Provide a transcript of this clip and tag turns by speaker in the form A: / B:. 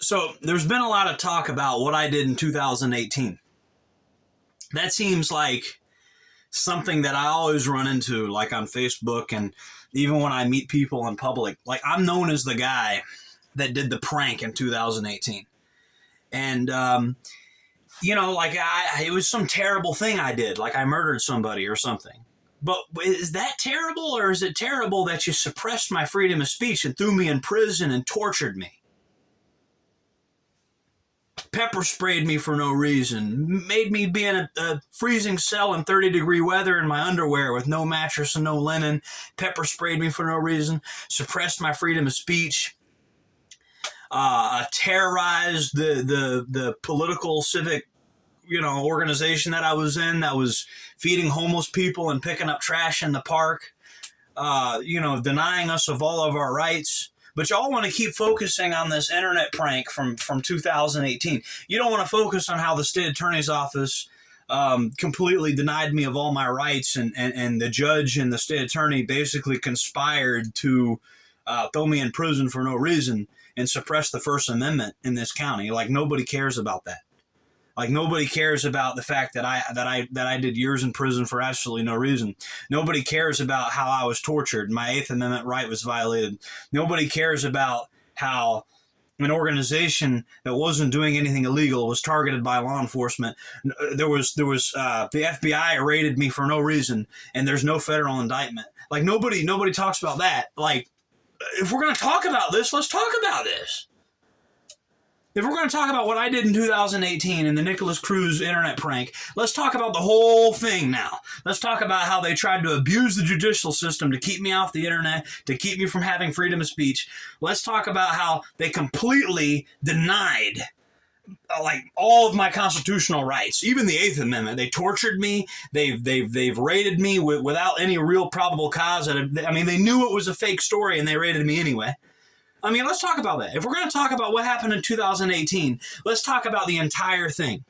A: So there's been a lot of talk about what I did in 2018. That seems like something that I always run into, like on Facebook and even when I meet people in public. Like, I'm known as the guy that did the prank in 2018. And, like it was some terrible thing I did, like I murdered somebody or something. But is that terrible, or is it terrible that you suppressed my freedom of speech and threw me in prison and tortured me? Pepper sprayed me for no reason, made me be in a freezing cell in 30-degree weather in my underwear with no mattress and no linen. Pepper sprayed me for no reason, suppressed my freedom of speech, terrorized the political civic organization that I was in, that was feeding homeless people and picking up trash in the park, denying us of all of our rights. But y'all want to keep focusing on this internet prank from 2018. You don't want to focus on how the state attorney's office completely denied me of all my rights, and the judge and the state attorney basically conspired to throw me in prison for no reason and suppress the First Amendment in this county. Like, nobody cares about that. Like, nobody cares about the fact that I did years in prison for absolutely no reason. Nobody cares about how I was tortured. My Eighth Amendment right was violated. Nobody cares about how an organization that wasn't doing anything illegal was targeted by law enforcement. There was the FBI raided me for no reason, and there's no federal indictment. Like, nobody talks about that. Like, if we're going to talk about this, let's talk about this. If we're going to talk about what I did in 2018 in the Nicholas Cruz internet prank, let's talk about the whole thing now. Let's talk about how they tried to abuse the judicial system to keep me off the internet, to keep me from having freedom of speech. Let's talk about how they completely denied all of my constitutional rights, even the Eighth Amendment. They tortured me. They've raided me without any real probable cause. They knew it was a fake story, and they raided me anyway. Let's talk about that. If we're going to talk about what happened in 2018, let's talk about the entire thing.